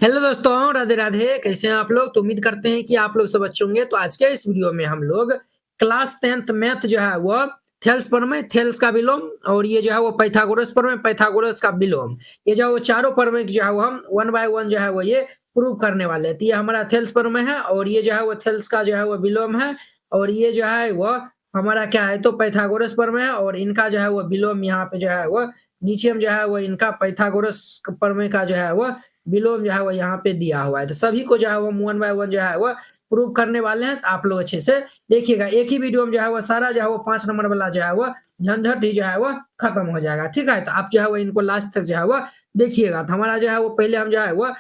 Hello दोस्तों, राधे राधे। कैसे हैं आप लोग? तो उम्मीद करते हैं कि आप लोग सब अच्छे होंगे। तो आज के इस वीडियो में हम लोग क्लास 10th मैथ जो है वो थेल्स प्रमेय, थेल्स का विलोम और ये जो है वो पाइथागोरस प्रमेय, पाइथागोरस का विलोम, ये जो है वो चारों प्रमेय जो है वो हम वन बाय वन जो है वो ये प्रूव करने वाले हैं। तो ये हमारा थेल्स प्रमेय है और ये जो है वो थेल्स का जो है वो विलोम है और ये जो है वो हमारा क्या है तो पाइथागोरस प्रमेय है और इनका जो है वो विलोम यहाँ पे जो है वो नीचे में जो है वो इनका पाइथागोरस प्रमेय का जो है वो विलोम जो है वो यहाँ पे दिया हुआ है। तो सभी को जो है वो वन बाय वन जो है वो प्रूव करने वाले हैं। तो आप लोग अच्छे से देखिएगा, एक ही वीडियो में जो है वो सारा जो है वो 5 नंबर वाला जो है वो झंझट ही जो है वो खत्म हो जाएगा। ठीक है, तो आप जो है वो इनको लास्ट तक जो है वो देखिएगा। तो हमारा जो है वो पहले हम जो है वो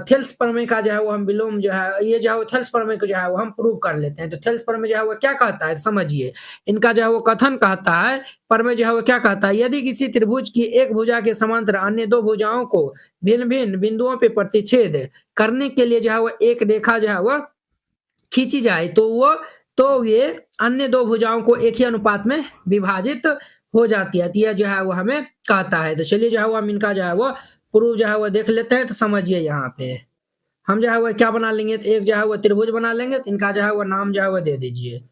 थेल्स प्रमेय का जो है वो हम विलोम जो है ये जो है वो थेल्स प्रमेय को जो है वो हम प्रूव कर लेते हैं। तो थेल्स प्रमेय जो है वो क्या कहता है समझिए। इनका जो है वो कथन कहता है, प्रमेय जो है वो क्या कहता है, यदि किसी त्रिभुज की एक भुजा के समांतर अन्य दो भुजाओं को भिन्न भिन्न बिंदुओं पे प्रतिच्छेद करने के लिए जो है वो एक रेखा जो है वो खींची जाए तो ये अन्य दो भुजाओं को एक ही अनुपात में विभाजित हो जाती है। तो यह जो है वो हमें कहता है। तो चलिए जो है वो हम इनका जो है वो प्रूफ जो है वो देख लेते हैं। तो समझिए, यहाँ पे हम जो है वो क्या बना लेंगे, तो एक जो है वो त्रिभुज बना लेंगे। तो इनका जो है वो नाम जो है वो दे दीजिए,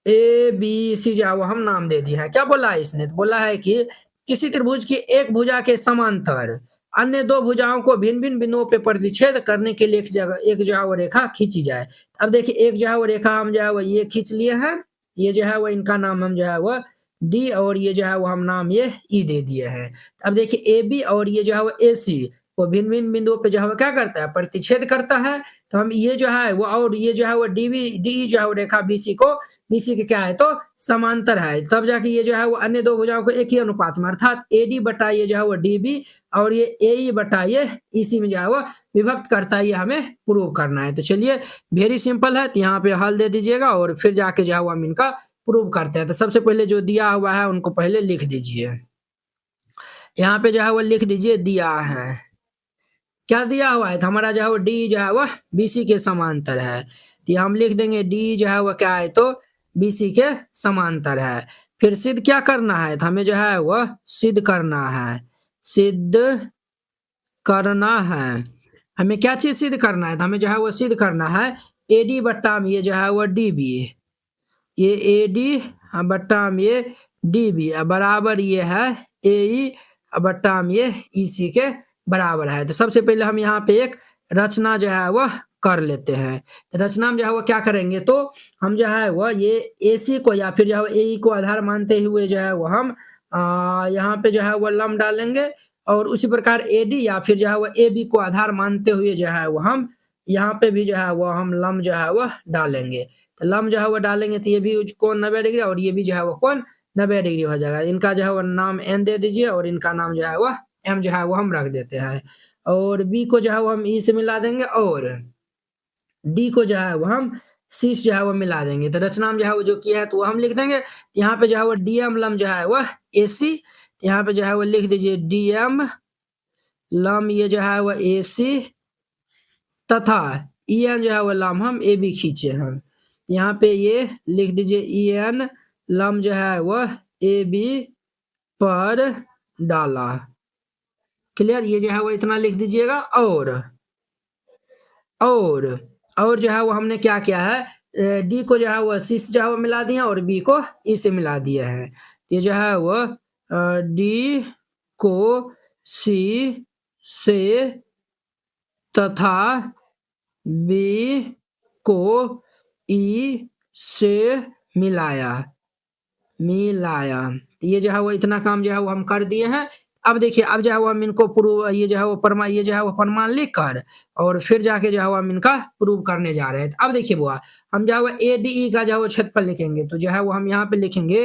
ए बी सी जो है वो हम नाम दे दिया है। क्या बोला है इसने, तो बोला है कि किसी त्रिभुज की एक भुजा के समांतर अन्य दो भुजाओं को भिन्न भिन्न बिंदुओं पे प्रतिच्छेद करने के लिए एक जो है वो रेखा खींची जाए। अब देखिए, एक जो है वो रेखा हम जो है वो ये खींच लिए हैं। ये जो है वो इनका नाम हम जो है वो डी और ये जो है वो हम नाम ये ई दे दिए हैं। अब देखिए, ए बी और ये जो है वो ए सी वो भिन्न भिन्न बिंदुओं पे जो है वो क्या करता है, प्रतिच्छेद करता है। तो हम ये जो है वो और ये जो है वो डी जो है वो रेखा बीसी के क्या है तो समांतर है। तब जाके ये जो है वो अन्य दो भुजाओं को एक ही अनुपात में अर्थात एडी बटा ये जो है वो डीबी और ये ए बटा ये इसी में जो है वो विभक्त करता है। ये हमें प्रूव करना है। तो चलिए, वेरी सिंपल है। तो यहाँ पे हल दे दीजिएगा और फिर जाके जो है वो हम इनका प्रूव करते हैं। तो सबसे पहले जो दिया हुआ है उनको पहले लिख दीजिए। यहाँ पे जो है वो लिख दीजिए दिया है, क्या दिया हुआ है, तो हमारा जो है वो डी जो है वो बीसी के समांतर है। तो हम लिख देंगे डी जो है वो क्या है तो बीसी के समांतर है। फिर सिद्ध क्या करना है, तो हमें जो है वो सिद्ध करना है, सिद्ध करना है। हमें क्या चीज सिद्ध करना है, तो हमें जो है वो सिद्ध करना है एडी बट्टा में ये जो है वो डीबी, ये एडी बट्टा में ये डीबी बराबर ये है ए बट्टा में ये ईसी के बराबर है। तो सबसे पहले हम यहाँ पे एक रचना जो है वो कर लेते हैं। तो रचना में जो है वो क्या करेंगे, तो हम जो है वो ये एसी को या फिर जो है ए को आधार मानते हुए जो है वो हम यहाँ पे जो है वो लम डालेंगे और उसी प्रकार एडी या फिर जो है वो ए बी को आधार मानते हुए जो है वो हम यहाँ पे भी जो है वो हम लम जो है वो डालेंगे। तो लम जो है वो डालेंगे तो ये भी कोण 90 डिग्री और ये भी जो है वो कोण 90 डिग्री हो जाएगा। इनका जो है वो नाम एन दे दीजिए और इनका नाम जो है वो एम जो है वो हम रख देते हैं और बी को जो है वो हम ई से मिला देंगे और डी को जो है वो हम सी से जो है वो मिला देंगे। तो रचना में जो है वो जो किया है तो वो हम लिख देंगे। यहाँ पे जो है वो डीएम लम जो है वो ए सी, यहाँ पे जो है वो लिख दीजिए डीएम लम ये जो है वो ए सी तथा ई एन जो है वो लम हम ए बी खींचे हैं। यहाँ पे ये लिख दीजिए ई एन लम जो है वो ए बी पर डाला। क्लियर, ये जो है वो इतना लिख दीजिएगा और जो है वो हमने क्या किया है, डी को जो है वो सी से जो है वो मिला दिया और बी को ई से मिला दिया है। ये जो है वो डी को सी से तथा बी को ई से मिलाया। तो ये जो है वो इतना काम जो है वो हम कर दिए हैं। अब देखिए, अब जो है वो हम इनको प्रूव ये जो है वो प्रमाण लिख कर और फिर जाके जो है वो हम इनका प्रूव करने जा रहे हैं। अब देखिए बुआ, हम जो है वो एडीई का जो है वो क्षेत्रफल लिखेंगे। तो जो है वो हम यहाँ पे लिखेंगे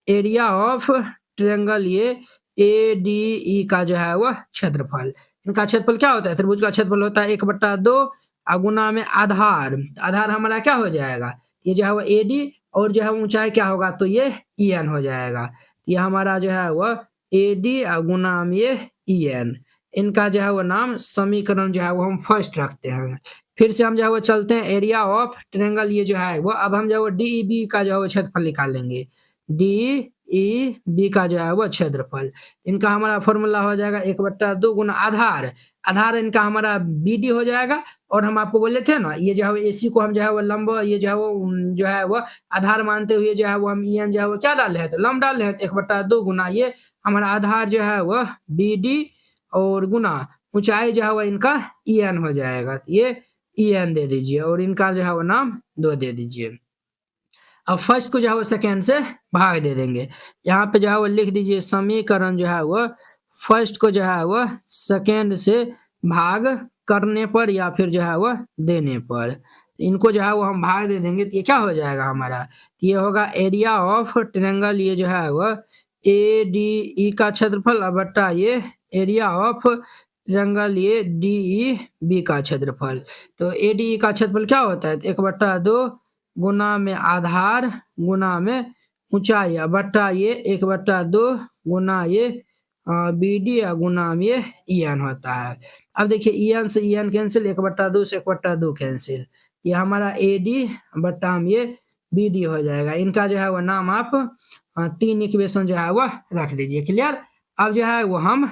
एरिया ऑफ ट्रायंगल ये एडीई का जो है वो क्षेत्रफल। इनका क्षेत्रफल क्या होता है, त्रिभुज का क्षेत्रफल होता है 1/2 गुना में आधार। आधार हमारा क्या हो जाएगा, ये जो है वो एडी और जो है ऊंचाई क्या होगा तो ये ई एन हो जाएगा। ये हमारा जो है वो एडी गुना में ये ई एन, इनका जो है वो नाम समीकरण जो है वो हम फर्स्ट रखते हैं। फिर से हम जो है वो चलते हैं एरिया ऑफ ट्रायंगल ये जो है वो, अब हम जो है वो डी बी का जो है वो क्षेत्रफल निकालेंगे। डी ई बी का जो है वो क्षेत्रफल। इनका हमारा फॉर्मूला हो जाएगा 1/2 गुना आधार, आधार इनका हमारा BD हो जाएगा। और हम आपको बोले थे ना, ये जो है AC को हम जो है वो लंब, ये जो है वो आधार मानते हुए जो है वो हम EN जो है वो क्या डाले हैं, तो लंब डाले हैं। तो 1/2 गुना ये हमारा आधार जो है वो BD और गुना ऊंचाई जो है वो इनका EN हो जाएगा। तो ये EN दे दीजिए और इनका जो है वो नाम 2 दे दीजिए। अब फर्स्ट को जो है वो सेकेंड से भाग दे देंगे। यहाँ पे जो है वो लिख दीजिए समीकरण जो है वो फर्स्ट को जो है वो सेकेंड से भाग करने पर या फिर जो है वो देने पर, इनको जो है वो हम भाग दे देंगे। तो ये क्या हो जाएगा हमारा, तो ये होगा एरिया ऑफ ट्रायंगल, ये जो है वो ADE का क्षेत्रफल बट्टा ये एरिया ऑफ ट्रायंगल ये DEB का क्षेत्रफल। तो ADE का क्षेत्रफल क्या होता है, 1/2 गुना में आधार गुना में ऊंचाई बट्टा ये 1/2 गुना ये BD गुना में ये EN होता है। अब देखिए EN से EN कैंसिल, 1/2 से 1/2 कैंसिल, ये हमारा AD बट्टा में ये BD हो जाएगा। इनका जो है वो नाम आप 3 इक्वेशन जो है वो रख दीजिए। क्लियर। अब जो है वो हम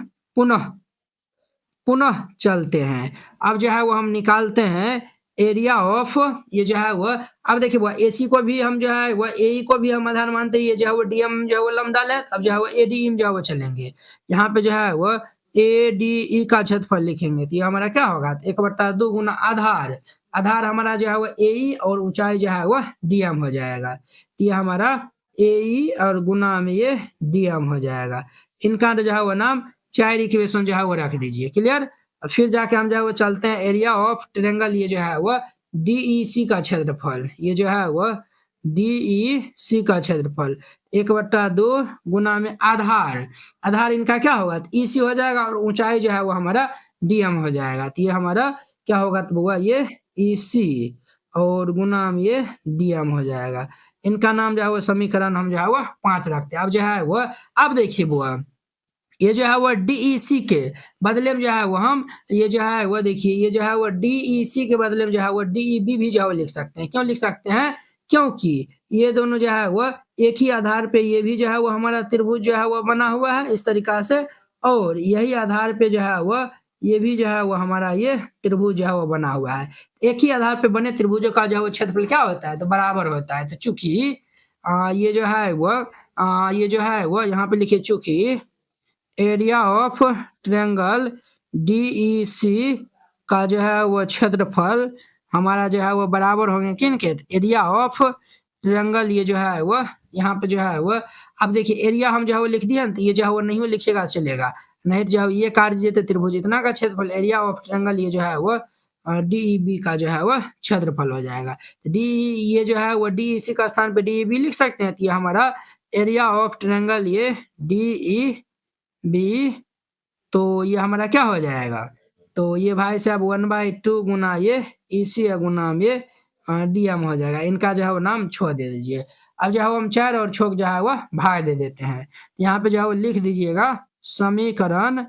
पुनः चलते हैं। अब जो है वो हम निकालते हैं एरिया ऑफ, ये जो है वो अब देखिए वो AC को भी हम जो है वो AE को भी हम आधार मानते हैं, ये जो है वो DM जो है वो लंब डाले। अब जो है वो ADE में जो है वो चलेंगे, यहाँ पे जो है वो ADE का क्षेत्रफल लिखेंगे। तो ये हमारा क्या होगा, 1/2 गुना आधार, आधार हमारा जो है वो AE और ऊंचाई जो है वो DM हो जाएगा। तो ये हमारा AE और गुना में ये DM हो जाएगा। इनका जो है वो नाम 4 इक्वेशन जो है वो रख दीजिए। क्लियर। फिर जाके हम जो है वो चलते हैं एरिया ऑफ ट्रायंगल, ये जो है वो DEC का क्षेत्रफल, ये जो है वो DEC का क्षेत्रफल 1/2 गुना में आधार, आधार इनका क्या होगा, तो EC हो जाएगा और ऊंचाई जो है वो हमारा DM हो जाएगा। तो ये हमारा क्या होगा, तो हुआ ये EC और गुना में ये DM हो जाएगा। इनका नाम जो है वो समीकरण हम जो है वो 5 रखते हैं। अब जो है वो अब देखिए बुआ, ये जो है वो DEC के बदले में जो है वो हम ये जो है वो देखिए, ये जो है वो DEC के बदले में जो है वो DEB भी जो है वो लिख सकते हैं। क्यों लिख सकते हैं, क्योंकि ये दोनों जो है वो एक ही आधार पे, ये भी जो है वो हमारा त्रिभुज जो है वो बना हुआ है इस तरीका से, और यही आधार पे जो है वो ये भी जो है वो हमारा ये त्रिभुज जो है वो बना हुआ है। एक ही आधार पे बने त्रिभुजों का जो है वो क्षेत्रफल क्या होता है, तो बराबर होता है। तो चूंकि ये जो है वो यहाँ पे लिखिए, चूंकि एरिया ऑफ ट्रायंगल DEC का जो है वो क्षेत्रफल हमारा जो है वो बराबर होंगे किनके, एरिया ऑफ ट्रायंगल, ये जो है वो यहाँ पे जो है वो अब देखिए एरिया हम जो है वो लिख दिया, तो ये जो है वो नहीं लिखिएगा चलेगा, नहीं तो जो है ये काट दीजिए तो त्रिभुज इतना का क्षेत्रफल एरिया ऑफ ट्रायंगल, ये जो है वो DEB का जो है वो क्षेत्रफल हो जाएगा। डी ये जो है वो DEC का स्थान पे DEB लिख सकते हैं। तो ये हमारा एरिया ऑफ ट्रायंगल ये DEB, तो ये हमारा क्या हो जाएगा, तो ये भाई साहब 1/2 गुना ये EC गुना ये DM हो जाएगा। इनका जो है वो नाम छोड़ दे दीजिए। अब जो है वो हम 4 और 6 जो है वो भाग दे देते हैं। यहाँ पे जो है वो लिख दीजिएगा समीकरण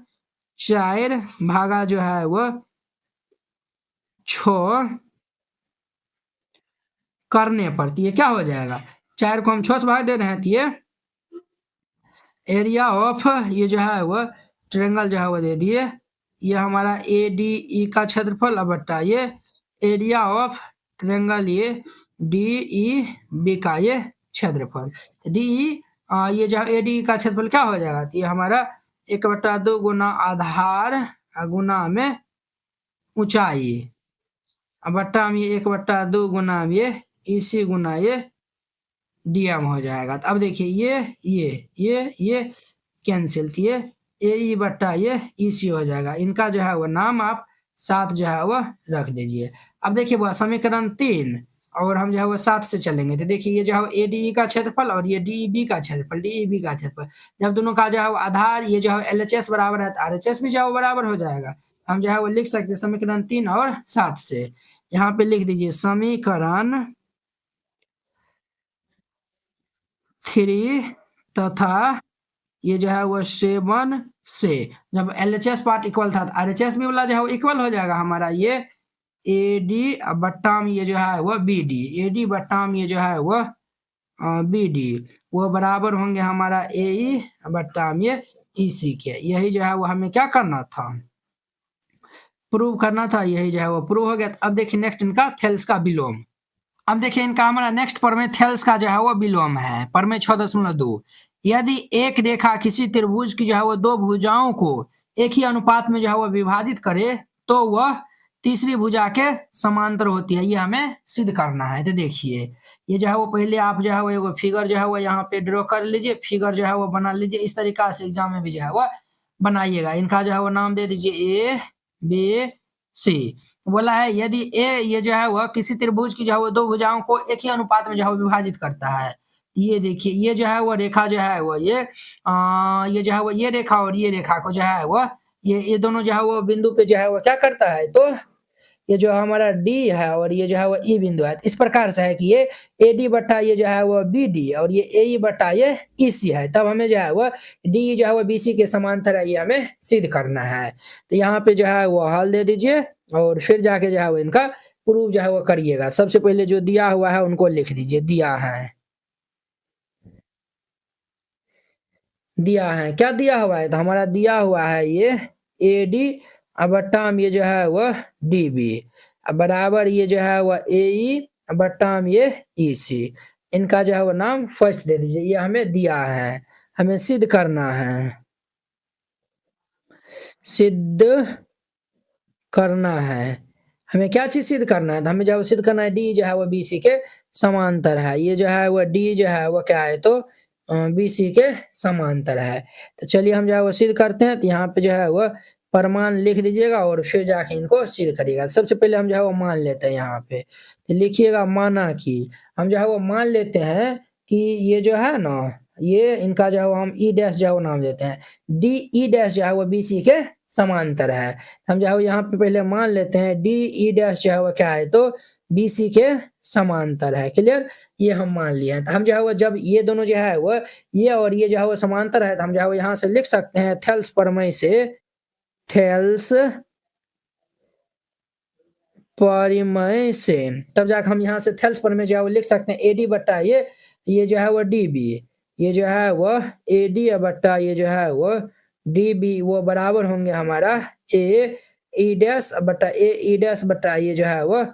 4 भागा जो है वो 6 करने पर, तो ये क्या हो जाएगा, 4 को हम 6 से भाग दे रहे हैं, तो ये एरिया ऑफ ये जो है वो ट्रायंगल जो है वो दे दिए, ये हमारा ADE का क्षेत्रफल बट्टा ये एरिया ऑफ ट्रायंगल ये DEB का ये क्षेत्रफल। DE ये जो ADE का क्षेत्रफल क्या हो जाएगा, तो ये हमारा 1/2 गुना आधार गुना में ऊंचाई बट्टा में 1/2 गुना ये EC गुना ये DM हो जाएगा। तो अब देखिए ये कैंसिल, ये AE बट्टा ये EC हो जाएगा। इनका जो है वो नाम आप 7 जो है वो रख दीजिए। अब देखिए वो समीकरण 3 और हम जो है वो 7 से चलेंगे, तो देखिए ये जो है ADE का क्षेत्रफल और ये DEB का क्षेत्रफल, जब दोनों का जो है वो आधार ये जो है LHS बराबर है, तो RHS भी जो है वो बराबर हो जाएगा। हम जो है वो लिख सकते हैं समीकरण 3 और 7 से। यहाँ पे लिख दीजिए समीकरण 3 तथा ये जो है वो 7 से, जब LHS पार्ट इक्वल था, RHS भी वाला जो है वो इक्वल हो जाएगा हमारा ये AD बट्टा में ये जो है वो BD, AD बट्टा में ये जो है वो बी डी वो बराबर होंगे हमारा ए ई बट्टा ये ई सी के। यही जो है वो हमें क्या करना था, प्रूव करना था। यही जो है वो प्रूव हो गया। अब देखिए नेक्स्ट इनका थेल्स का विलोम। अब देखिए इनका हमारा नेक्स्ट परमेथेल्स का जो है वो विलोम है परमे 6.2। यदि एक रेखा किसी त्रिभुज की जो है वो दो भुजाओं को एक ही अनुपात में जो है वो विभाजित करे तो वह तीसरी भुजा के समांतर होती है। ये हमें सिद्ध करना है। तो देखिए ये जो है वो पहले आप जो है वो एगो फिगर जो है वो यहाँ पे ड्रॉ कर लीजिए, फिगर जो है वो बना लीजिए। इस तरीका से एग्जाम में भी जो है वो बनाइएगा। इनका जो है वो नाम दे दीजिए ए बी सी। बोला है यदि ए ये जो है वह किसी त्रिभुज की जो है वो दो भुजाओं को एक ही अनुपात में जो है विभाजित करता है। ये देखिए ये जो है वो रेखा जो है वो ये जो है वो ये रेखा और ये रेखा को जो है वो ये दोनों जो है वो बिंदु पे जो है वो क्या करता है, तो ये जो हमारा डी है और ये जो है वो ई बिंदु है। इस प्रकार से है कि ये ए डी बट्टा ये जो है वो बी डी और ये ए ई बट्टा ये ई सी है। तब हमें जो है वो डी जो है वो बी सी के समांतर है, ये हमें सिद्ध करना है। तो यहाँ पे जो है वो हल दे दीजिए और फिर जाके जो है वो इनका प्रूव जो है वो करिएगा। सबसे पहले जो दिया हुआ है उनको लिख दीजिए। दिया है क्या दिया हुआ है, तो हमारा दिया हुआ है ये ए डी बट्टाम ये जो है वह डी बी बराबर ये जो है वह ए ई बट्टाम ये ई सी। इनका जो है वो नाम फर्स्ट दे दीजिए। ये हमें दिया है, हमें सिद्ध करना है, सिद्ध करना है। हमें क्या चीज सिद्ध करना है, तो हमें जो है सिद्ध करना है डी जो है वो बी सी के समांतर है। ये जो है वो डी जो है वो क्या है, तो बी सी के समांतर है। तो चलिए हम जो है वो सिद्ध करते हैं। तो यहाँ पे जो है वो प्रमाण लिख दीजिएगा और फिर जाके इनको सिद्ध करिएगा। सबसे पहले हम जो है वो मान लेते हैं यहाँ पे, तो लिखिएगा माना कि हम जो है वो मान लेते हैं कि ये जो है ना ये इनका जो है वो हम ई डैश जो है वो नाम देते हैं, डी ई डैश जो है वो बी सी के समांतर है। हम जो है यहाँ पे पहले मान लेते हैं डी ई डैश जो है वो क्या है, तो बी सी के समांतर है। क्लियर, ये हम मान लिए हैं। तो हम जो है वो जब ये दोनों जो है वो ये और ये जो है वो समांतर है, तो हम जो है वो यहाँ से लिख सकते हैं थेल्स प्रमेय से, थेल्स परिमय से। तब जाकर हम यहाँ से थेल्स प्रमेय जो है वो लिख सकते हैं ए डी बट्टा ये जो है वो डी बी, ये जो है वो ए डी बट्टा ये जो है वो डी बी वो बराबर होंगे हमारा ए ई डैश बट्टा ए ई डैश बट्टा ये जो है वो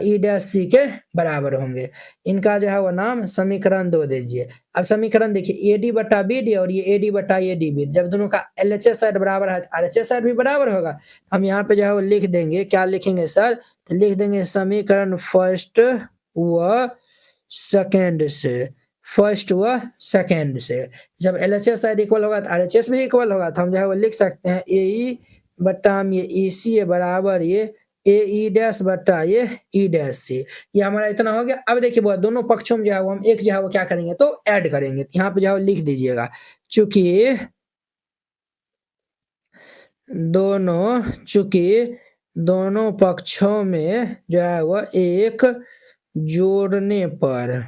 ई डैश सी के बराबर होंगे। इनका जो है वो नाम समीकरण 2 दीजिए। अब समीकरण देखिए ए डी बट्टा बी डी और ये ए डी बट्टा ये डी बी, जब दोनों का एल एच एस साइड बराबर है आर एच एस साइड भी बराबर होगा। हम यहाँ पे जो है वो लिख देंगे, क्या लिखेंगे सर, तो लिख देंगे समीकरण फर्स्ट व सेकेंड से, फर्स्ट व सेकेंड से। जब L H S side equal होगा तो आर एच एस भी इक्वल होगा। तो हम जो है वो लिख सकते हैं ए ई बट्टा ये ई सी बराबर ये ए ई डैश बट्टा ये ई डैश सी। ये हमारा इतना हो गया। अब देखिए बहुत दोनों पक्षों में जो है वो हम एक जो है वो क्या करेंगे, तो ऐड करेंगे। तो यहाँ पे जो है लिख दीजिएगा चूंकि दोनों पक्षों में जो है वो एक जोड़ने पर,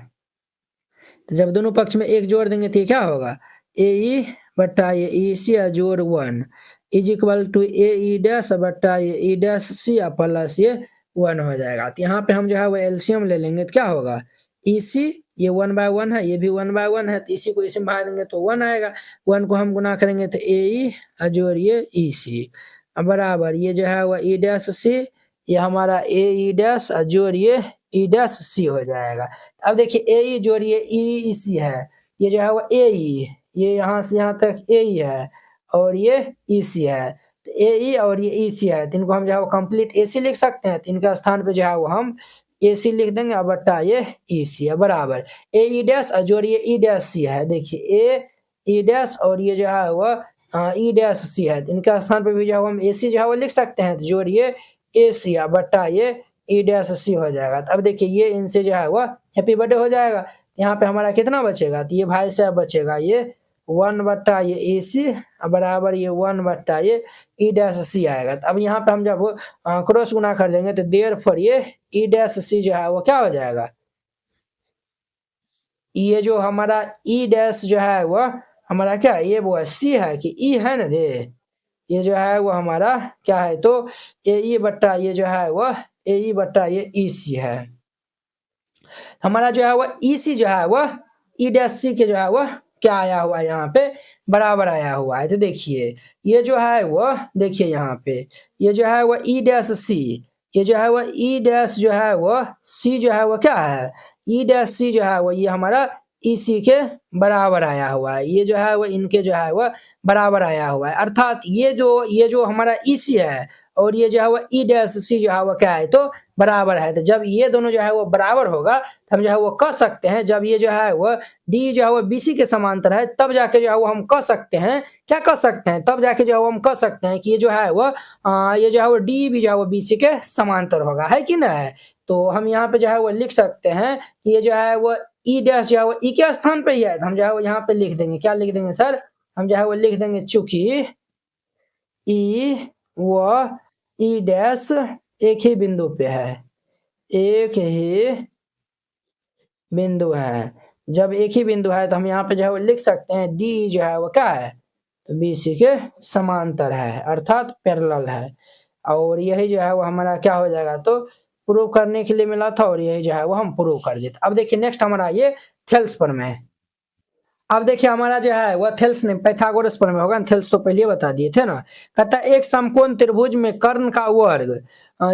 तो जब दोनों पक्ष में एक जोड़ देंगे तो क्या होगा, ए ई बट्टा ये ई सी जोड़ 1 is equal to A E dash बट्टा ये ई डैश सी प्लस ये 1 हो जाएगा। तो यहाँ पे हम जो है वो एलसीएम ले लेंगे तो क्या होगा, ई सी ये 1/1 है, ये भी 1/1 है, तो इसी को इसी में भाग देंगे तो 1 आएगा। 1 को हम गुना करेंगे तो ए ई जोड़ ये ई सी बराबर ये जो है वो ई डैश सी, ये हमारा ए ई डैश जोड़ ये ई डैश सी हो जाएगा। अब देखिए ए ई जोड़ ये ई सी है, ये जो है वो ए ई, ये यहाँ से यहाँ तक ए ई है और ये ई सी है। तो ए ई और ये ई सी है, तो इनको हम जो है वो कंप्लीट ए सी लिख सकते हैं। तो इनके स्थान पे जो है वो हम ए सी लिख देंगे और बट्टा ये ई सी है बराबर ए ई डैश और जोड़ ये ई डैश सी है। देखिए ए ई डैश और ये जो है वो ई डैश सी है, तो इनके स्थान पे भी जो है हम ए सी जो है वो लिख सकते हैं। तो जोड़ ये ए सी बट्टा ये ई डैश सी हो जाएगा। तो अब देखिए ये इनसे जो है वो हैप्पी बर्थडे हो जाएगा। यहाँ पे हमारा कितना बचेगा, तो ये भाई साहब बचेगा ये 1 बट्टा ये ए सी बराबर ये 1 बट्टा ये ई डैश सी आएगा। तो अब यहाँ पे हम जब क्रॉस गुना कर देंगे तो देयरफॉर ये ई डैश सी जो है वो क्या हो जाएगा, ये जो हमारा ई डैश जो है वो हमारा क्या है, ये वो सी है कि ई है ना रे, ये जो है वो हमारा क्या है, तो ए ई बट्टा ये जो है वो ए ई बट्टा ये ई सी है। हमारा जो है वह EC जो है वह E-C के जो है वह क्या आया हुआ है यहाँ पे बराबर आया हुआ है। तो देखिए ये जो है वह देखिए यहाँ पे ये जो है वह E-C, ये जो है वह E- जो है वह C जो है वह क्या है E-C जो है वह ये हमारा EC के बराबर आया हुआ है। ये जो है वह इनके जो है वह बराबर आया हुआ है, अर्थात ये जो हमारा EC है और ये जो है वह E-C जो है वह क्या है तो बराबर है। तो जब ये दोनों जो है वो बराबर होगा तो हम जो है वो कह सकते हैं, जब ये जो है वह डी जो है वो BC के समांतर है तब जाके जो है वो हम कह सकते हैं, क्या कह सकते हैं, तब जाके जो है वो हम कह सकते हैं कि ये जो है वो ये जो है वो डी भी जो है वो BC के समांतर होगा, है कि ना है। तो हम यहाँ पे जो है वो लिख सकते हैं कि ये जो है वो E- जो है वो E के स्थान पे ही है, तो हम जो है वो यहाँ पे लिख देंगे, क्या लिख देंगे सर, हम जो है वो लिख देंगे चूंकि E व E- एक ही बिंदु पे है, एक ही बिंदु है। जब एक ही बिंदु है तो हम यहाँ पे जो है वो लिख सकते हैं डी जो है वो क्या है तो BC के समांतर है, अर्थात पैरेलल है। और यही जो है वो हमारा क्या हो जाएगा तो प्रूव करने के लिए मिला था और यही जो है वो हम प्रूव कर देते। अब देखिए नेक्स्ट हमारा ये थेल्स प्रमेय। अब देखिए हमारा जो है वह थेल्स नहीं पाइथागोरस प्रमेय होगा, थेल्स तो पहले बता दिए थे ना। कहता है एक समकोण त्रिभुज में कर्ण का वर्ग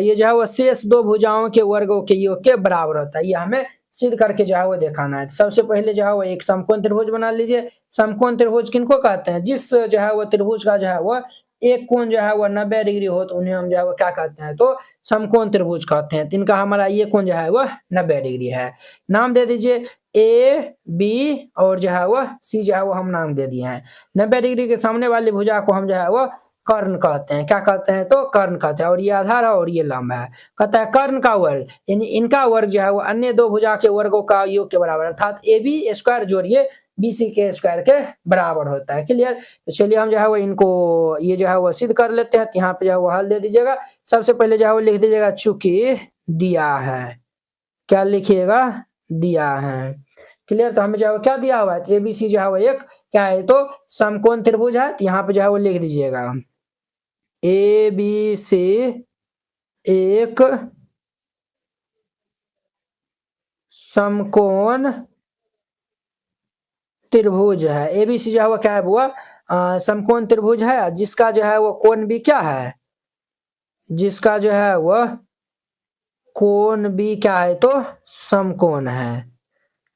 ये जो है वो शेष दो भुजाओं के वर्गों के योग के बराबर होता है। ये हमें सिद्ध करके जो है वो दिखाना है। सबसे पहले जो है वो एक समकोण त्रिभुज बना लीजिए। समकोण त्रिभुज किनको कहते हैं, जिस जो है वो त्रिभुज का जो है वो एक कोण जो है वो 90 डिग्री हो तो उन्हें हम जो है वो क्या कहते हैं तो समकोण त्रिभुज कहते हैं। तो इनका हमारा ये कोण जो है वो 90 डिग्री है। नाम दे दीजिए A, B और जो है वो C जो है वो हम नाम दे दिए हैं। 90 डिग्री के सामने वाली भुजा को हम जो है वो कर्ण कहते हैं, क्या कहते हैं तो कर्ण कहते हैं। और ये आधार है और ये लंब है। कहता है कर्ण का वर्ग यानी इनका वर्ग जो है वो अन्य दो भुजा के वर्गों का योग के बराबर, अर्थात AB स्क्वायर जोड़िए BC के स्क्वायर के बराबर होता है। क्लियर। तो चलिए हम जो है वो इनको ये जो है वो सिद्ध कर लेते हैं। तो यहाँ पे जो है वो हल दे दीजिएगा। सबसे पहले जो है वो लिख दीजिएगा चूंकि दिया है, क्या लिखिएगा दिया है। क्लियर। तो हमें जो है क्या दिया हुआ है ABC जो है वो एक क्या है तो समकोण त्रिभुज है। तो यहाँ पे जो है वो लिख दीजिएगा ABC एक समकोण त्रिभुज है। ABC जो है वो क्या है वो समकोण त्रिभुज है जिसका जो है वो कोण भी क्या है, जिसका जो है वह कोण भी क्या है तो समकोण है।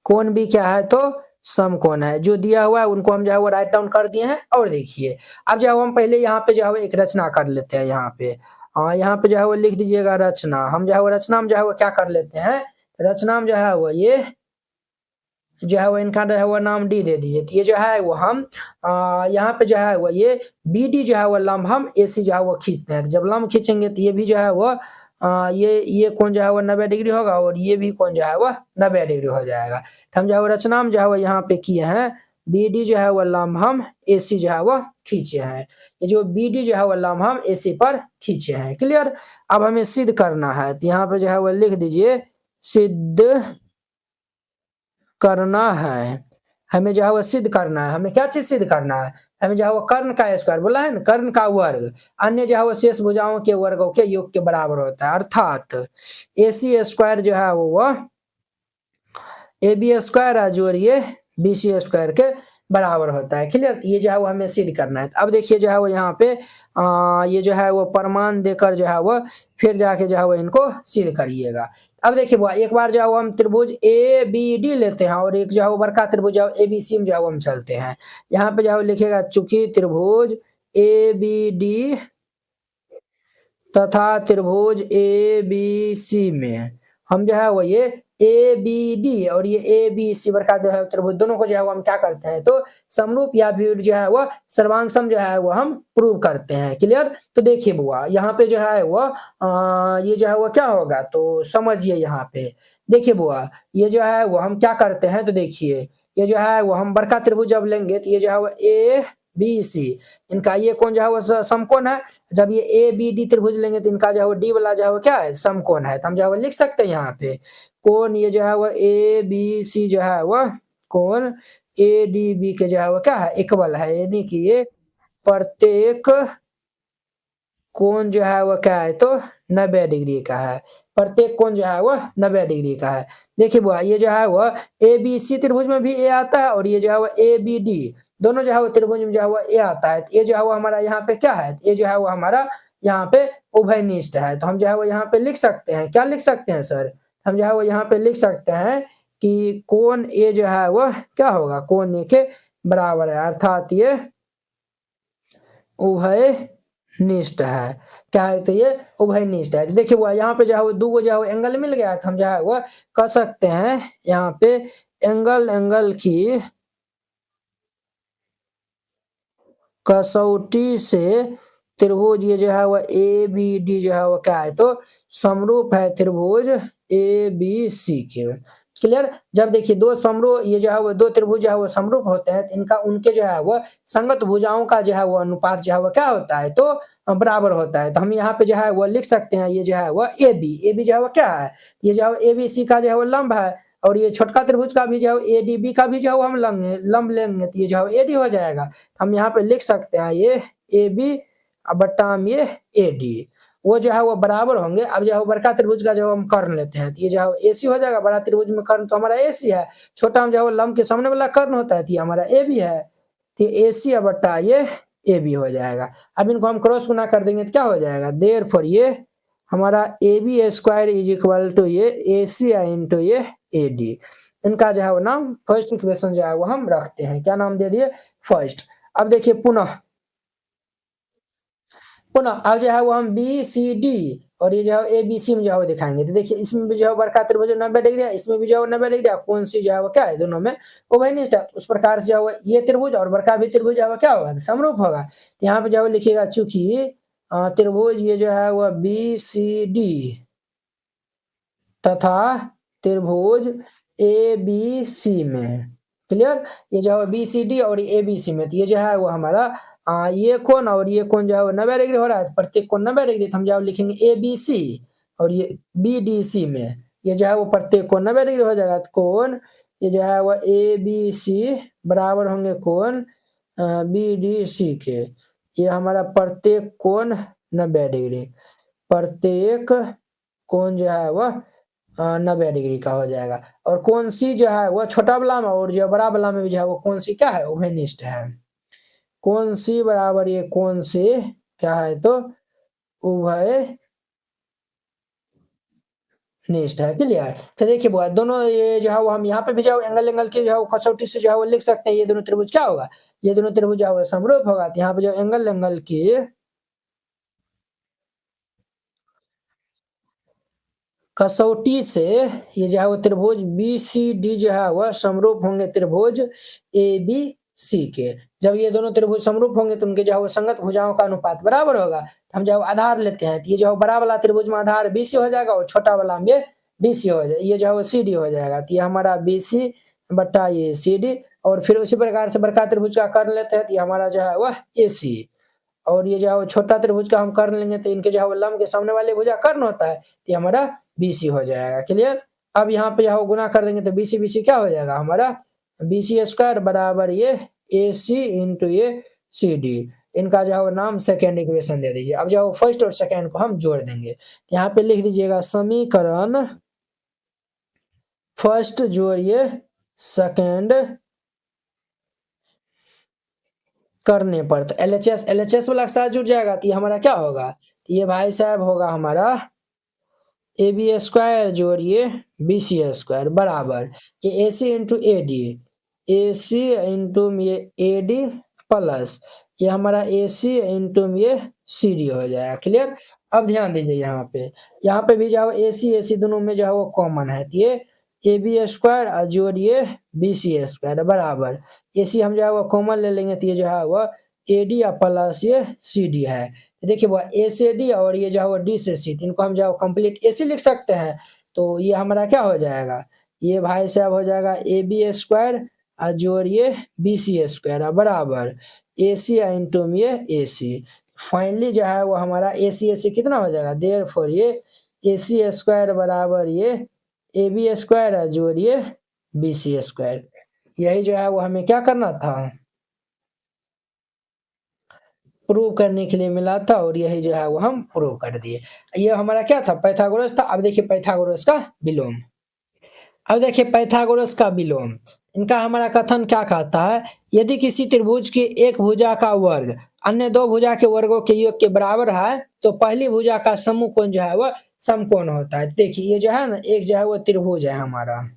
कोण भी क्या है तो समकोण है। जो दिया हुआ है उनको हम जो है वो राइट डाउन कर दिए हैं। और देखिए अब जो है हम पहले यहाँ पे जो है एक रचना कर लेते हैं। यहाँ पे जो है वो लिख दीजिएगा रचना। हम जो है वो रचना में जो है वो क्या कर लेते हैं, रचना में जो है वो ये जो है वो इनका जो है वो नाम डी दे दीजिए। तो ये जो है वो हम यहाँ पे जो है वो ये BD जो है वो लंब हम AC जो है वो खींचते हैं। जब लंब खींचेंगे तो ये भी जो है वो ये कोण जो है वो 90 डिग्री होगा और ये भी कोण जो है वो 90 डिग्री हो जाएगा। तो हम जो है वो रचना में जो है वो यहाँ पे किए हैं BD जो है वो लंब हम AC जो है वो खींचे हैं। ये जो BD जो है वो लंब हम AC पर खींचे हैं। क्लियर। अब हमें सिद्ध करना है। तो यहाँ पे जो है वो लिख दीजिए सिद्ध करना है। हमें जो है वो सिद्ध करना है। हमें क्या चीज सिद्ध करना है, हमें जो है वो कर्ण का स्क्वायर बोला है ना, कर्ण का वर्ग अन्य जो है वो शेष भुजाओं के वर्गों के योग के बराबर होता है, अर्थात AC स्क्वायर जो है वो AB स्क्वायर जोड़िए BC स्क्वायर के बराबर होता है। क्लियर। ये जो है वो हमें सिद्ध करना है। अब देखिए जो है वो यहाँ पे ये जो है वो प्रमाण देकर जो है वो फिर जाके जो है वो इनको सिद्ध करिएगा। अब देखिए वो एक बार जो है वो हम त्रिभुज ABD लेते हैं और एक जो है वो बड़का त्रिभुज ABC में जो है वो हम चलते हैं। यहाँ पे जो है वो लिखेगा चूंकि त्रिभुज ABD तथा त्रिभुज ABC में हम जो है वो ये ABD और ये ABC बड़का जो है त्रिभुज दोनों को जो है वो हम क्या करते हैं तो समरूप या फिर जो है वो सर्वांग सम जो है वो हम प्रूव करते हैं। क्लियर। तो देखिए बुआ यहाँ पे जो है वो ये जो है वो क्या होगा तो समझिए यहाँ पे देखिए बुआ ये जो है वो हम क्या करते हैं तो देखिए ये जो है वो हम बड़का त्रिभुज जब लेंगे तो ये जो है वो ABC इनका ये कोण जो है वो समकोण है। जब ये ABD त्रिभुज लेंगे तो इनका जो है वो D वाला जो है वो क्या है समकोण है। तो हम जो है वो लिख सकते हैं यहाँ पे कोण ये जो है वो ABC जो है वो कोण ADB के जो है वो क्या है इक्वल है, यानी कि ये प्रत्येक कोण जो है वो क्या है तो 90 डिग्री का है। प्रत्येक कोण जो है वो 90 डिग्री का है। देखिए बुआ ये जो है वो ABC त्रिभुज में भी ए आता है और ये जो है वो ABD दोनों जो है वो त्रिभुज में जो है वो ए आता है। ये जो है वो हमारा यहाँ पे क्या है, ये जो है वो हमारा यहाँ पे उभयनिष्ठ है। तो हम जो है वो यहाँ पे लिख सकते हैं, क्या लिख सकते हैं सर, हम जो है वो यहाँ पे लिख सकते हैं कि कोण ए जो है वो क्या होगा, कोण ए के बराबर है, अर्थात ये उभयनिष्ठ है। क्या है तो ये उभयनिष्ठ है। तो देखिए वो यहाँ पे जो है वो दो जो है वो एंगल मिल गया, तो हम जो है वो कह सकते हैं यहाँ पे एंगल की कसौटी से त्रिभुज ये जो है वो ABD जो है वो क्या है तो समरूप है त्रिभुज ABC के। क्लियर। जब देखिए दो समरूप ये जो है वो दो त्रिभुज जो है वो समरूप होते हैं तो इनका उनके जो है वो संगत भुजाओं का जो है वो अनुपात जो है वो क्या होता है तो बराबर होता है। तो हम यहाँ पे जो है वो लिख सकते हैं ये जो है वो AB जो है वो क्या है, ये जो है ABC का जो है वो लंब है और ये छोटका त्रिभुज का भी जो है ADB का भी जो है हम लंब लेंगे तो ये जो है AD हो जाएगा। हम यहाँ पे लिख सकते हैं ये AB बट्टा ये AD वो जो है वो बराबर होंगे। अब जो है बड़का त्रिभुज का जो हम कर्ण लेते हैं तो ये जो है AC हो जाएगा, बड़ा त्रिभुज में कर्ण तो हमारा AC है, छोटा में जो है लंब के सामने वाला कर्ण होता है तो ये हमारा AB है, तो AC बट्टा ये AB हो जाएगा। अब इनको हम क्रॉस गुना कर देंगे तो क्या हो जाएगा, देयरफॉर ये हमारा AB square is equal to ये AC इंटू ये AD। इनका जो है वो नाम फर्स्ट इक्वेशन जो है वो हम रखते हैं, क्या नाम दे दिए फर्स्ट। अब देखिए पुनः अब जो है वो हम BCD और ये जो है ABC में जो है वो दिखाएंगे। तो देखिए इसमें भी जो है बड़का त्रिभुज 90 डिग्री है, इसमें भी जो है 90 डिग्री है, कौन सी जो है वो क्या है दोनों में उभयनिष्ठ है। उस प्रकार से जो है वो ये त्रिभुज और बड़का भी त्रिभुज जो है वो क्या होगा समरूप होगा। तो यहाँ पे जो है लिखिएगा चूंकि त्रिभुज ये जो है वो BCD तथा त्रिभुज ABC में, क्लियर, ये जो है BCD और ABC में, तो ये जो है वो हमारा ये कोण और ये कोण जो है वो 90 डिग्री हो रहा है, प्रत्येक कोण 90 डिग्री, तो हम जो लिखेंगे ABC और ये BDC में ये जो है वो प्रत्येक कोण 90 डिग्री हो जाएगा। तो कोण ये जो है वो ABC बराबर होंगे कोण BDC के, ये हमारा प्रत्येक कोण 90 डिग्री, प्रत्येक कोण जो है वह 90 डिग्री का हो जाएगा। और कौन सी जो है वह छोटा वाला में और जो बड़ा वाला में भी जो है वो कौन सी क्या है उभयनिष्ठ है। कौन सी बराबर ये कौन सी क्या है तो उभयनिष्ठ है। क्लियर। तो देखिए वो दोनों ये जो है वो हम यहाँ पे भी जो एंगल की जो है वो कसौटी से जो है वो लिख सकते हैं ये दोनों त्रिभुज क्या होगा, ये दोनों त्रिभुज जो है वो समरूप होगा। यहाँ पे जो एंगल की कसौटी से ये जो है वो त्रिभुज BCD जो है वह समरूप होंगे त्रिभुज ABC के। जब ये दोनों त्रिभुज समरूप होंगे तो उनके जो है वो संगत भुजाओं का अनुपात बराबर होगा। तो हम जो है आधार लेते हैं तो ये जो है बड़ा वाला त्रिभुज में आधार BC हो जाएगा और छोटा वाला में DC हो जाएगा, ये जो है वो CD हो जाएगा। तो ये हमारा BC बट्टा ये CD और फिर उसी प्रकार से बड़का त्रिभुज का कर लेते हैं तो ये हमारा जो है वह AC और ये जो है छोटा त्रिभुज का हम कर्ण लेंगे तो इनके जो है लंब के सामने वाले भुजा कर्ण होता है तो हमारा BC हो जाएगा। क्लियर। अब यहाँ पे जो गुना कर देंगे तो BC क्या हो जाएगा हमारा BC स्क्वायर बराबर ये AC इंटू ये CD। इनका जो है नाम सेकेंड इक्वेशन दे दीजिए। अब जो फर्स्ट और सेकेंड को हम जोड़ देंगे, यहाँ पे लिख दीजिएगा समीकरण फर्स्ट जोड़िए सेकेंड करने पर, तो LHS वाला साथ जुड़ जाएगा तो ये हमारा क्या होगा, तो ये भाई साहब होगा हमारा AB स्क्वायर जोड़िए BC स्क्वायर बराबर ये AC इंटू AC इंटू ये AD प्लस ये हमारा AC इंटू ये CD हो जाएगा। क्लियर। अब ध्यान दीजिए यहाँ पे भी जो AC दोनों में जो है वो कॉमन है, तो ये AB स्क्वायर जोड़िए BC स्क्वायर बराबर AC हम जो है वो कॉमन ले लेंगे तो ये जो है वो AD प्लस ये CD है। देखिए वो A से D और ये जो है वो D से C, इनको हम जो है कंप्लीट AC लिख सकते हैं। तो ये हमारा क्या हो जाएगा, ये भाई साहब हो जाएगा AB स्क्वायर जोड़िए BC स्क्वायर बराबर AC इंटू ये AC। फाइनली जो है वो हमारा AC कितना हो जाएगा, देयरफॉर ये AC स्क्वायर बराबर ये AB स्क्वायर जोड़िए BC स्क्वायर। यही जो है वो हमें क्या करना था, प्रूव करने के लिए मिला था और यही जो है वो हम प्रूव कर दिए। ये हमारा क्या था, पाइथागोरस था। अब देखिए पाइथागोरस का विलोम। अब देखिए पाइथागोरस का विलोम, इनका हमारा कथन क्या कहता है, यदि किसी त्रिभुज की एक भुजा का वर्ग अन्य दो भुजा के वर्गों के योग के बराबर है तो पहली भुजा का समकोण जो है वह समकोण होता है। देखिए ये जो है ना, एक जो है वो त्रिभुज है हमारा,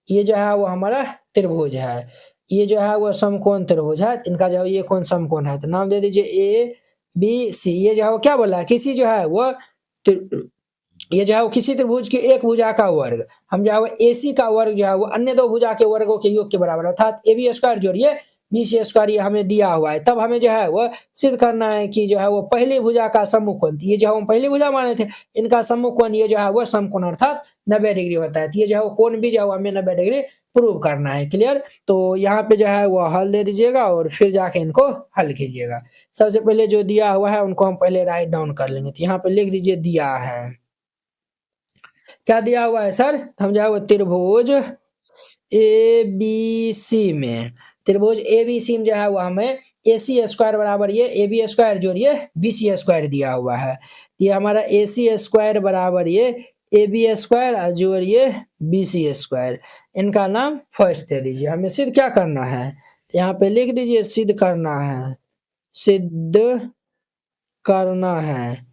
ये जो है वो हमारा त्रिभुज है, ये जो है वो समकोण त्रिभुज है, इनका जो है ये कौन समकोण है, तो नाम दे दीजिए ए बी सी। ये जो है वो क्या बोला है, किसी जो है वो ये जो है वो किसी त्रिभुज की एक भुजा का वर्ग, हम जो है वो एसी का वर्ग जो है वो अन्य दो भुजा के वर्गों के योग के बराबर, अर्थात ए बी स्क्वायर जोड़िए बी सी स्क्वायर, ये हमें दिया हुआ है। तब हमें जो है वो सिद्ध करना है कि जो है वो पहली भुजा का सम्मुख, ये जो है हम पहली भुजा माने थे, इनका सम्मुख कोण ये जो है वो समकोण अर्थात 90 डिग्री होता है। तो ये जो है वो कोण भी जो है हमें 90 डिग्री प्रूव करना है। क्लियर, तो यहाँ पे जो है वो हल दे दीजिएगा और फिर जाके इनको हल कीजिएगा। सबसे पहले जो दिया हुआ है उनको हम पहले राइट डाउन कर लेंगे। तो यहाँ पे लिख दीजिए दिया है, क्या दिया हुआ है सर, हम जो है वो त्रिभुज ए बी सी में, त्रिभुज ए बी सी में जो है वो हमें ए सी स्क्वायर बराबर ये ए बी स्क्वायर जोड़िए बी सी स्क्वायर दिया हुआ है। ये हमारा ए सी स्क्वायर बराबर ये ए बी स्क्वायर जोड़िए बी सी स्क्वायर, इनका नाम फर्स्ट दे दीजिए। हमें सिद्ध क्या करना है, तो यहाँ पे लिख दीजिए सिद्ध करना है, सिद्ध करना है,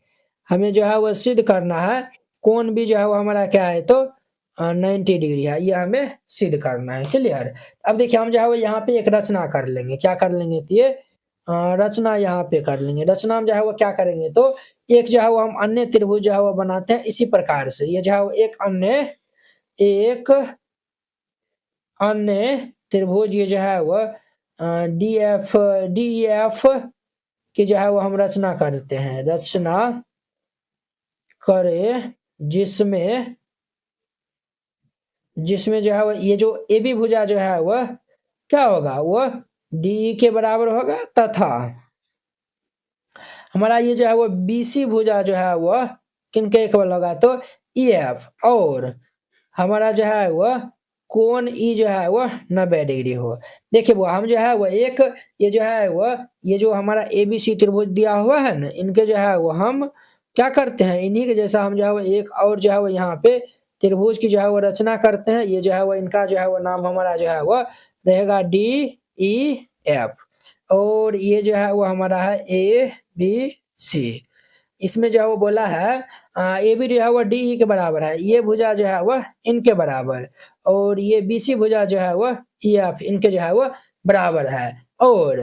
हमें जो है वो सिद्ध करना है कोण भी जो है वो हमारा क्या है, तो 90 डिग्री है, ये हमें सिद्ध करना है। क्लियर, अब देखिए हम जो है वो यहाँ पे एक रचना कर लेंगे, क्या कर लेंगे, तो ये रचना यहाँ पे कर लेंगे। रचना में जो है वो क्या करेंगे, तो एक जो है वो हम अन्य त्रिभुज जो है वो बनाते हैं इसी प्रकार से, ये जो है वो एक अन्य त्रिभुज ये जो है वो डी एफ की जो है वो हम रचना करते हैं, रचना करे जिसमें जो है वो ये जो ए बी भुजा जो है वह क्या होगा, वो डी के बराबर होगा तथा हमारा ये जो है वो बी सी भुजा जो है वह किनके इक्वल होगा, तो ई एफ, और हमारा जो है वह कोण ई जो है वह 90 डिग्री हो। देखिए वो हम जो है वो एक ये जो है वह ये जो हमारा ए बी सी त्रिभुज दिया हुआ है ना, इनके जो है वो हम क्या करते हैं, इन्हीं के जैसा हम जो है वो एक और जो है वो यहाँ पे त्रिभुज की जो है वो रचना करते हैं। ये जो है वो इनका जो है वो नाम हमारा जो है वो रहेगा डी ई एफ, और ये जो है वो हमारा है ए बी सी। इसमें जो है वो बोला है ए बी जो है वो डी ई के बराबर है, ये भुजा जो है वह इनके बराबर, और ये बी सी भुजा जो है वह ई एफ इनके जो है वो बराबर है, और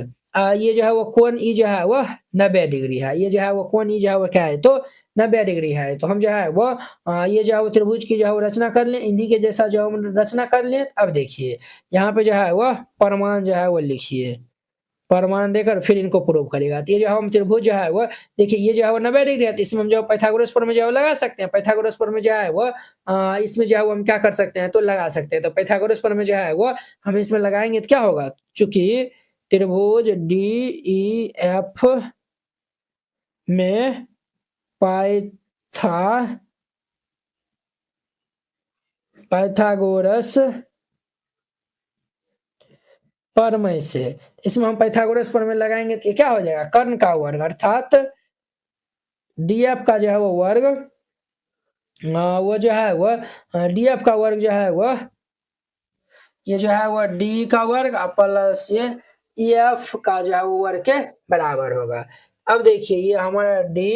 ये जो है वो कोण ई जो है वह 90 डिग्री है, ये जो है वो कोण ई जो है वो क्या है, तो 90 डिग्री है। तो हम जो है वो ये जो है वो त्रिभुज की जो है वो रचना कर लें, इन्हीं के जैसा जो है हम रचना कर लें। अब देखिए यहाँ पे जो है वह प्रमाण जो है वो लिखिए, प्रमाण देकर फिर इनको प्रूव करेगा। तो ये जो हम त्रिभुज जो है वो देखिए ये जो है वो 90 डिग्री है, तो इसमें हम जो पाइथागोरस प्रमेय जो है लगा सकते हैं। पाइथागोरस प्रमेय जो है वो इसमें जो है वो हम क्या कर सकते हैं, तो लगा सकते हैं। तो पाइथागोरस प्रमेय जो है वो हम इसमें लगाएंगे तो क्या होगा, चूंकि त्रिभुज डी ई एफ में पाइथागोरस प्रमेय से, इसमें हम पाइथागोरस प्रमेय लगाएंगे तो क्या हो जाएगा, कर्ण का वर्ग अर्थात डीएफ का जो है वो वर्ग, वो जो है वो डीएफ का वर्ग जो है वो ये जो है वो डी का वर्ग प्लस ये एफ का जो है वो वर्ग के बराबर होगा। अब देखिए ये हमारा डी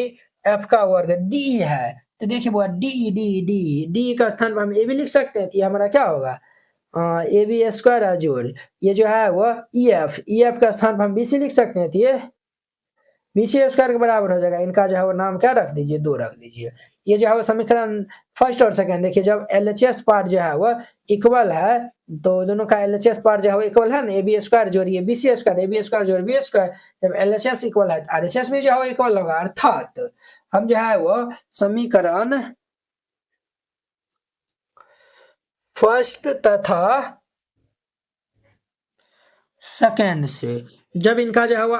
एफ का वर्ग डी है, तो देखिए वो डी डी डी डी का स्थान पर हम ए भी लिख सकते हैं, तो ये हमारा क्या होगा ए बी स्क्वायर जोड़ ये जो है वो ई एफ का स्थान पर हम बी सी लिख सकते हैं, तो ये बी सी स्क्वायर के बराबर हो जाएगा। इनका जो है वो नाम क्या रख दीजिए, 2 रख दीजिए। ये जो है वो समीकरण फर्स्ट और सेकंड, देखिए जब एलएचएस पार्ट जो है वो इक्वल है, तो दोनों का एलएचएस पार्ट जो है वो इक्वल है ना, ए बी स्क्वायर जोड़िए B C square, A B square जोड़ बी स्क्वायर, जब एलएचएस इक्वल है तो आरएचएस भी जो है वो इक्वल होगा, अर्थात हम जो है वो समीकरण फर्स्ट तथा सेकेंड से जब इनका जो है वो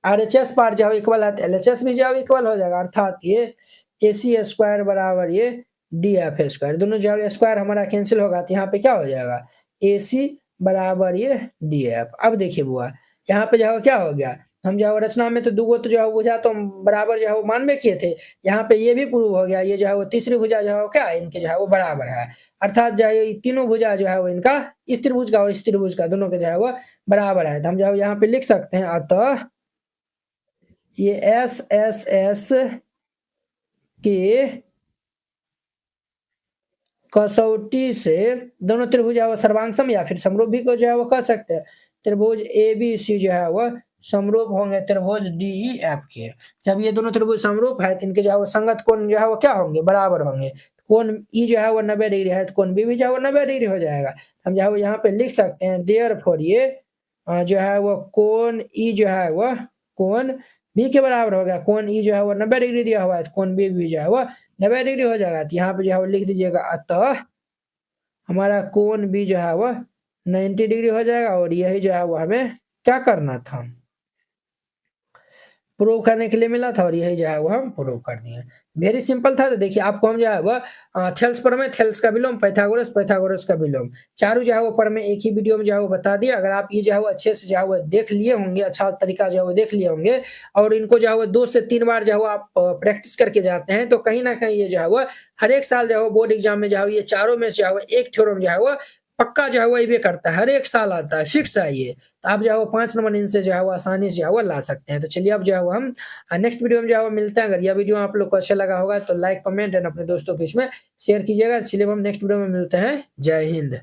आरएचएस पार्ट जो है इक्वल है तो एलएचएस भी जो है इक्वल हो जाएगा, अर्थात ये ए सी स्क्वायर बराबर ये डी एफ स्क्वायर, दोनों जो है स्क्वायर हमारा कैंसिल होगा, तो यहाँ पे क्या हो जाएगा ए सी बराबर ये DF। अब देखिए बुआ, यहाँ पे जो है क्या हो गया, हम जो है रचना में तो दुगो तो जो है भुजा तो बराबर जो है वो मानबे किए थे। यहाँ पे ये भी प्रूव हो गया, ये जो है वो तीसरी भुजा जो है वो क्या है, इनके जो है वो बराबर है। अर्थात जो है ये तीनों भुजा जो है वो इनका इस त्रिभुज का और इस त्रिभुज का दोनों के जो है वो बराबर है। तो हम जो है यहाँ पे लिख सकते हैं, अतः ये SSS के कसौटी से दोनों त्रिभुज है वो सर्वांग या फिर समरूप भी को जो है वो कह सकते हैं। त्रिभुज ABC जो है वह समरूप होंगे त्रिभुज DEF के। जब ये दोनों त्रिभुज समरूप है तो इनके जो है वो संगत कोण जो है वो क्या होंगे, बराबर होंगे। कोण E जो है वो 90 डिग्री है तो कोण B भी जो है वो 90 डिग्री हो जाएगा। हम जो है वो यहाँ पे लिख सकते हैं, देयरफॉर ये जो है वो कोण E जो है वह कोण B के बराबर हो गया। कोण E जो है वो 90 डिग्री दिया हुआ है तो कोण B भी जो है वो 90 डिग्री हो जाएगा। तो यहाँ पे जो है वो लिख दीजिएगा, अतः हमारा कोण भी जो है वह 90 डिग्री हो जाएगा। और यही जो है वो हमें क्या करना था, प्रूव करने के लिए मिला था, और यही जो है वो हम प्रूव कर दिए। वेरी सिंपल था। तो देखिए आपको हम जो है वह थेल्स प्रमेय, थेल्स का विलोम, पाइथागोरस, पाइथागोरस का विलोम, चारों जो है वो प्रमेय एक ही वीडियो में जो है वो बता दिया। अगर आप ये जो है वो अच्छे से जो है वो देख लिए होंगे, अच्छा तरीका जो है वो देख लिए होंगे, और इनको जो है वो 2 से 3 बार जो है वो आप प्रैक्टिस करके जाते हैं, तो कहीं ना कहीं ये जो है वो हर एक साल जो है वो बोर्ड एग्जाम में जो है ये चारों में जो है वो एक थ्योरम जो है वो पक्का जो है वो ये करता है, हर एक साल आता है, फिक्स है ये। तो आप जो है वो 5 नंबर इनसे जो है वो आसानी से जो है वो ला सकते हैं। तो चलिए अब जो है वो हम नेक्स्ट वीडियो में जो है वो मिलते हैं। अगर यह वीडियो आप लोग को अच्छा लगा होगा तो लाइक, कमेंट एंड अपने दोस्तों के बीच में शेयर कीजिएगा। चलिए हम नेक्स्ट वीडियो में मिलते हैं। जय हिंद।